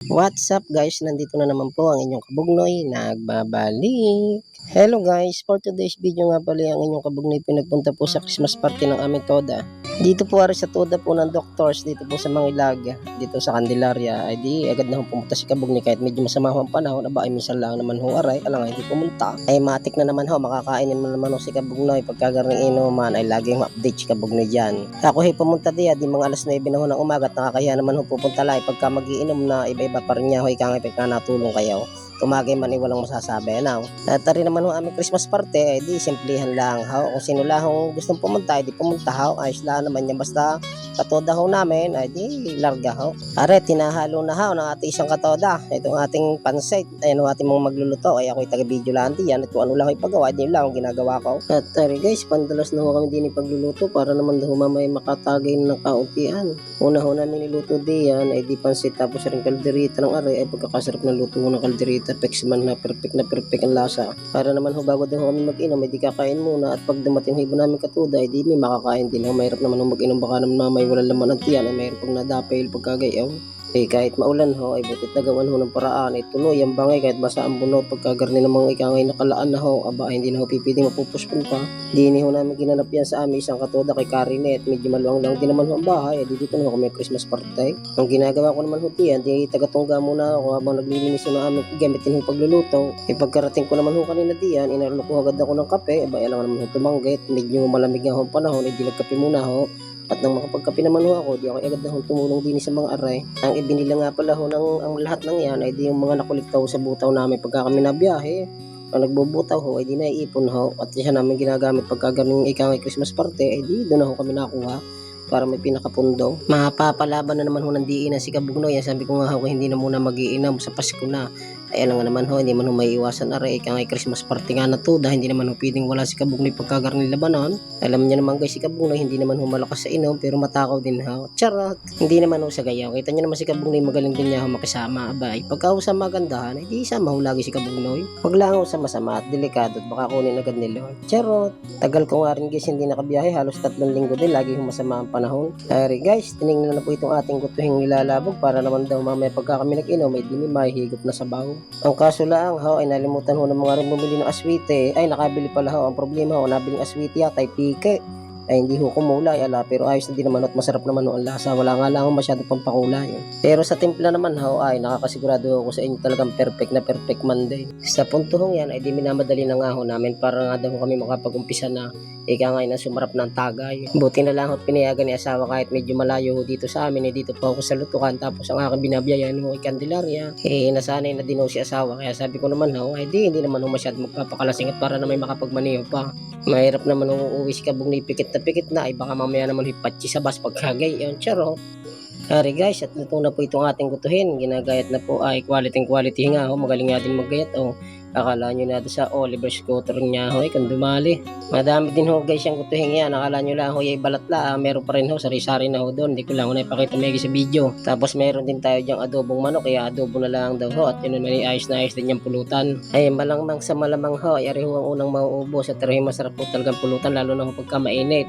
What's up guys, nandito na naman po ang inyong kabugnoy, nagbabalik. Hello guys, for today's video nga pala ang inyong kabugnoy pinagpunta po sa Christmas party ng aming Toda. Dito po ari sa Toda po ng Doctors, dito po sa Mangilaga, dito sa Candelaria. Ay di agad na pumunta si kabugnoy kahit medyo masama ho ang panahon, aba ay minsan lang naman ho aray, alang hindi pumunta. Ay matik na naman ho, makakainin mo naman ho si kabugnoy pagkagaring inuman ay laging update si kabugnoy dyan. Ako ay pumunta di mga alas 9 na ho ng umaga at nakakaya naman ho pupunta lang pagka magiinom na iba-iba pa rin niya ho, ika nga natulong kayo. Tumagay man walang masasabi na. At rin naman ho aming Christmas party, di simplihan lang ha. Kung sino lang gustong pumunta, di pumunta ha. Ayos lang naman yan, basta katoda ho namin, ay di larga ho. Are, tinahalo na ho ng ating isang katoda. Itong ating pansit, ayun ang ating mga magluluto. Ay ako'y taga-video lang yan. Ito ano lang ipagawa, di lang ang ginagawa ko. At guys, pandalas na ho kami din ipagluluto para naman daw mamay makatagay ng kauntian. Una ho namin niluto diyan, ay di pansit tapos rin kalderita ng are, ay pagkakasarap ng luto ng kalderita. Pex man na perfect ang lasa. Para naman ho bago din ho kami mag-inom, ay di kakain muna at pag dumating ho iba namin katuda, ay di may makakain din ho. Mahirap naman ho mag-inom baka naman mamay walang laman ang tiyan, ay mahirap pag nadapil pagkagayaw. Kahit maulan ho, ay butit nagawan ho ng paraan, ay tuloy ang bangay kahit basa ang bunot pagkagarni ng mga ikangay nakalaan na ho, aba hindi na ho pipiling mapupuspon pa. Di ho namin ginanap yan sa amin isang katoda kay Karinet, medyo maluwang lang din naman ho ang bahay, ay dito na ho kami Christmas party. Ang ginagawa ko naman ho diyan, di tagatungga muna ako habang naglilinis ho na amin gamitin ho pagluluto. Pagkarating ko naman ho kanina diyan, inarlo ko agad ako ng kape, aba alam naman ho tumanggit, medyo malamig nga ho ang panahon, ay di nagkape muna ho. At nang makapagkape naman ho ako, di ako agad na ho tumulong din sa mga aray. Ang ibinila nga pala ho ang lahat ng yan ay di yung mga nakuliktaw sa butaw namin pagka kami nabiyahe. Ang nagbubutaw ho ay di naiipon ho at siya namin ginagamit pagka galing ikangay Christmas party ay di doon ho kami nakuha para may pinakapundo. Mapapalaban na naman ho ng diinan si kabugnoy. Sabi ko nga ho, hindi na muna mag-iinam sa Pasko na. Ay ano nga naman ho, hindi man ho may iwasan aray ika ngay Christmas party nga na to, dahil hindi naman ho pwedeng wala si kabugnoy pagkagarni labanon. Alam niya naman guys si kabugnoy, hindi naman ho malakas sa inom pero matakaw din ho. Charot! Hindi naman ho sa gayaw. Kita niyo naman si kabugnoy, magaling din niya ho makisama. Abay, pagka ho sa magandahan, ay di isama ho lagi si kabugnoy. Wag lang ho sa masama at delikado at baka kunin agad ni Lord. Charot! Tagal ko nga rin guys hindi nakabiyahe, halos 3 linggo din, lagi ho masama ang panahon. Ay guys, tinignan na po itong ating gutuhing nilalabog para naman daw mamaya pagka kami nag-inom ay di may mahigop na sabaw. Ang kaso lang ho ay nalimutan ho ng mga rin bumili ng aswite, ay nakabili pala ho. Ang problema ho, nabiling aswite yata ay pike. Ay hindi ho kumulay pero ayos na din naman at masarap naman ho ang lasa, wala nga lang ho masyado pampakulay. Pero sa timpla naman ho ay nakakasigurado ako sa inyo talagang perfect Monday. Sa puntong yan ay di minamadali na nga ho namin para nga daw kami makapag-umpisa na ika nga na sumarap ng tagay. Buti na lang ho pinayagan ni asawa kahit medyo malayo ho dito sa amin, dito po ako sa Lutukan tapos ang aking binabiyayan ho ay Candelaria. Nasanay na din ho si asawa kaya sabi ko naman ho ay hindi naman ho masyado magpapakalasing at para na may makapagmaniho pa. Mahirap naman ho uuwi si kabugnoy pikit na ay baka mamaya naman hipatsi sa bus pagkagay yun charo. Hari guys, at luto na po itong ating gutuhin. Ginagayat na po ay quality nga ho. Magaling nga din maggayat o. Akala nyo na sa Oliver Scooter niya ho ay kandumali. Madami din ho guys yung gutuhin yan. Akala nyo lang ho ay balat la. Meron pa rin ho, sari-sari na ho doon. Hindi ko lang ho na ipakita may sa video. Tapos meron din tayo dyang adobong manok. Kaya adobo na lang daw ho. At yun naman ayos na ayos din yung pulutan. Ay malamang sa malamang ho. Ay ari ho ang unang mauubos. At ari masarap po talagang pulutan lalo na ho pagka mainit.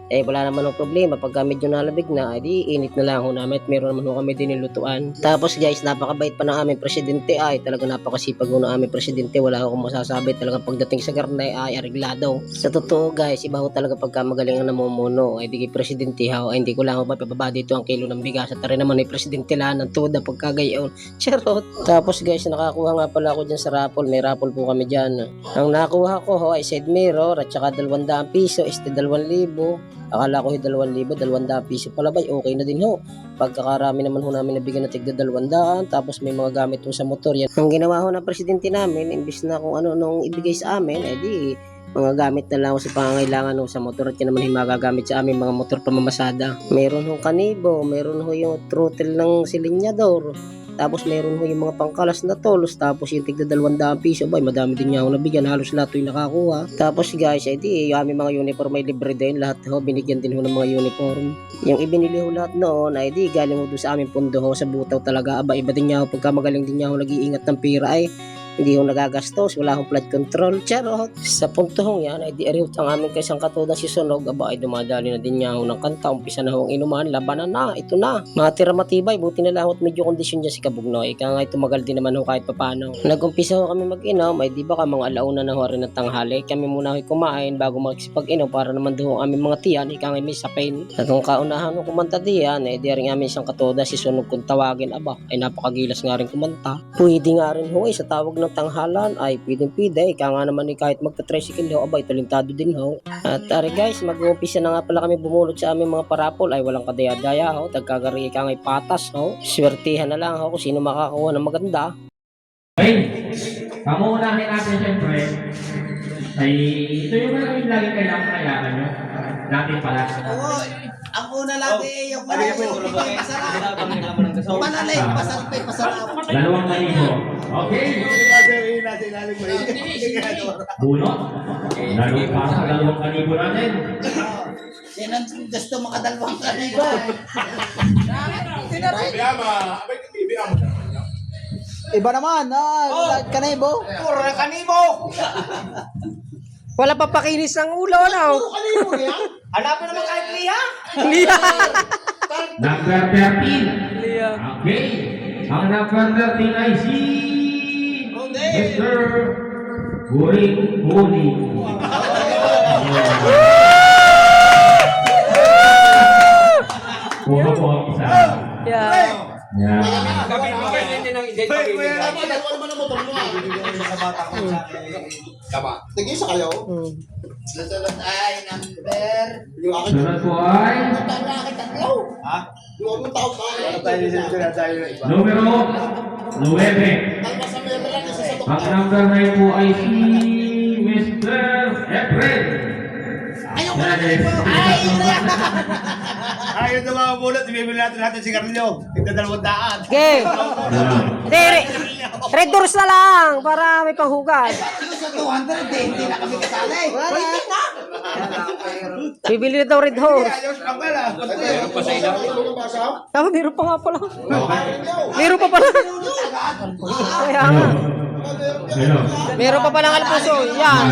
Wala naman ng problema pagka medyo nalabig na, di init na lang ho namin at meron naman ho kami din nilutuan. Tapos guys, napakabait pa ng aming presidente ay talaga napakasipag ho ng aming presidente, wala akong masasabi, talaga pagdating sa garnay ay areglado. Sa totoo guys, iba ho talaga pagka magaling ang namumuno, ay di presidente ho, ay hindi ko lang ho mapapaba dito ang kilo ng bigas at rin naman ay presidente lang ng tuda pagkagayon. Charot! Tapos guys, nakakuha nga pala ako dyan sa raffle, may raffle po kami dyan. Ang nakuha ko ho ay side mirror at saka 200 piso, 2,000. Akala ko 2,000, 200 piso pala ba? Okay na din ho. Pagkakarami naman ho namin nabigyan ng tigda 200, tapos may mga gamit ho sa motor. Yan. Ang ginawa ho ng presidente namin, imbis na kung ano nung ibigay sa amin, di mga gamit na lang ho sa pangangailangan ho sa motor at yan naman yung magagamit sa amin mga motor pamamasada. Meron ho kanibo, meron ho yung throttle ng silinyador. Tapos meron ho yung mga pangkalas na tolos. Tapos yung tigda 200 piso. Bay, madami din niya ako nabigyan. Halos lahat yung nakakuha. Tapos guys, di yung aming mga uniform ay libre din. Lahat ho, binigyan din ho ng mga uniform. Yung ibinili ho lahat noon ay di galing ho doon sa aming pundo ho sa butaw talaga. Aba, iba din niya ho. Pagka magaling din niya ho nag-iingat ng pira ay Hindi ho nagagastos, wala hong flood control. Charot! Sa puntong yan ay di-arihot ang aming kaisang katoda si Sunog. Aba ay dumadali na din niya ho ng kanta. Umpisa na ho ang inuman, labanan na, ito na. Matira matibay, buti na lang ho't medyo kondisyon niya si Kabugnoy. Kaya nga tumagal din naman ho kahit papano. Nag-umpisa ho kami mag-inom, ay di ba ka mga alauna na ho rin ng tanghali. Kami muna ho kumain bago magsipag-inom para naman doon ang aming mga tiyan, ika nga may sapin. At kung kaunahan ho kumanta diyan, ay di rin aming isang katoda si Sunog kung tawagin. Aba, ay napakagilas nga rin kumanta. Pwede nga rin ho sa tawag ng tanghalan ay pwedeng-pwede. Ika nga naman kahit magta-tricycle ho, aba, talentado din ho. At ari guys, mag-uumpisa na nga pala kami bumulot sa aming mga parapol ay walang kadaya-daya ho. Tagkagari ika nga'y patas ho. Swertihan na lang ho kung sino makakakuha ng maganda. Okay, pangunahin natin siyempre ay ito yung lagi kailangan kayakan nyo. Natin pala. Oo, ang una lagi yung panalay, pasarap. Panalay, pasarap. 2,000. Okay. Bunot. Lalo para sa 2,000 natin. Yan ang gusto makadalawang kaniba. Iba naman, kanibo. Puro na kanibo. Wala pa pakinis ng ulo, no? Kanibo yan? Hanapin naman kahit liha. Number 13. Okay. Ang number 13 ay si Mr. Guring Guling. Kuha po ang isa. Yeah. Yan. Tigisa kayo? Susunod ay number. Yung akin. Sunod po ay Tatlo. Yung anong tao ka? numero 9. Sa meron lang isa sa Ang number 9 po ay si Mr. Efren. Ayaw ko na kanibo. Ay, Ayun na mga bulot, ibibili natin si Carlo. Tigda 200. Okay. Red doors na lang para may panghugas. yung sa 200, hindi na kami kasali. Pwede na. Bibili na daw red horse. Ayos ka pala. Meron pa sa ilaw. Tama, meron pa nga pala. Meron pa pala. Kaya nga. Ano? Meron pa palang alpuso. Yan.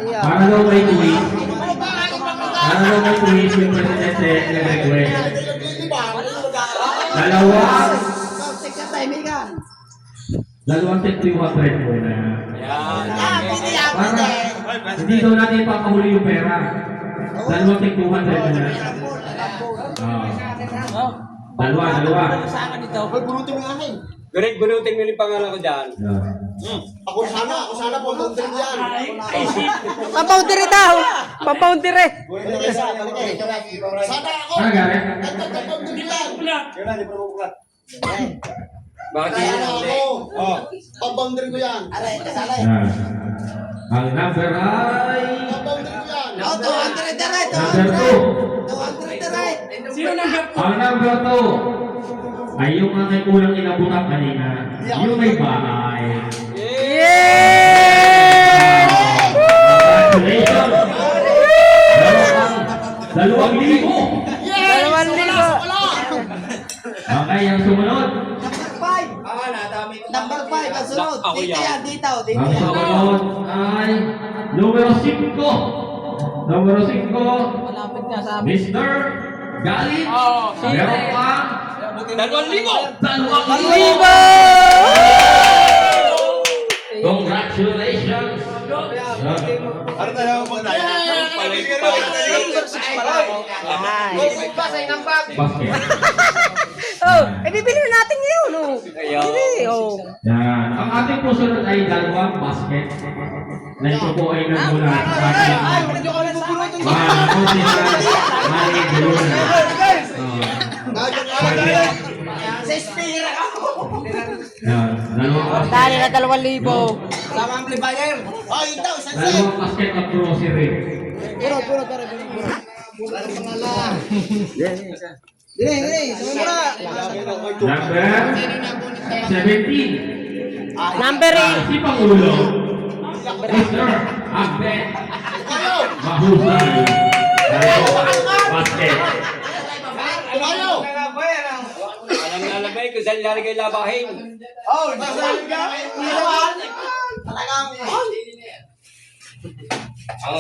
Yan. Para daw may tuwis. Para daw may tuwis yung presidente nag-request. Dalawang tek 200 po na. Pwede yan, Para pwede. hindi daw natin ipapahuli yung pera. Dalawang tek 200 na. Dalawa. Bunutin mo yung akin. Direk, bunutin mo yung pangalan ko dyan. Ako sana po ang drink yan. Pampaundire daw. Pampaundire. Sana ako. Ano galing? Ang drink yan. Bakit yun Sana ang ako. Pabang drink ko yan. Aray, kasali. Ang number ay Pabang drink ko yan. Oh, 200 na rin. number 200 na rin. Ang number 2 ay yung aking kulang inabutan kanina. Yung may bahay. Congratulations! 2,000! 2,000! Okay, ang sumunod. Number 5, ang sunod. Ako Dito yan. yan, dito. Ang sumunod ay numero 5. Numero 5. Mr. Galit. Meron pa 2,000! 2,000! Congratulations! Ano tayo mo tayo? Basket. Oh, bibili na natin yun. Oh. Bibili. Oh. Yan. Ang ating pusunod ay dalawang basket. Na ito po ay nagmula sa ating mga Mali Bulun. Sa speaker ako. Yan. Dalawang basket. Dali na 2,000. Sama ang amplifier. Oh, yun daw, isang set. Dalawang basket of grocery. Dili, sumula. Number 17. Number 8. Si Pangulo. Mr. Abed. Mahusay. Dalawang basket. Alam na alam ko saan lalagay labahin. Oh, nasa ka? Talagang,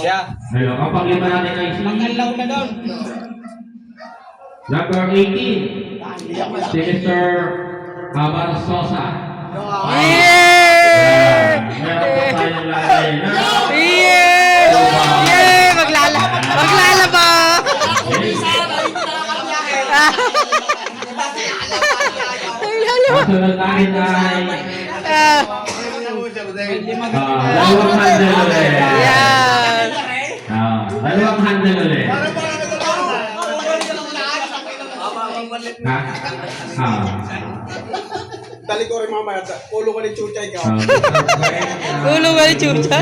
Siya. Ayun, ang panglima natin ay si Pangalaw na doon. number 18, si Mr. Abarsosa. Meron po tayong lalay na Maglalaba! Kasunod natin ay dalawang handle ulit. Dalawang handle ulit. Ha? Dali ko rin mamaya. Ulo ko ni Chuchay ka. Ulo ba ni Chucha?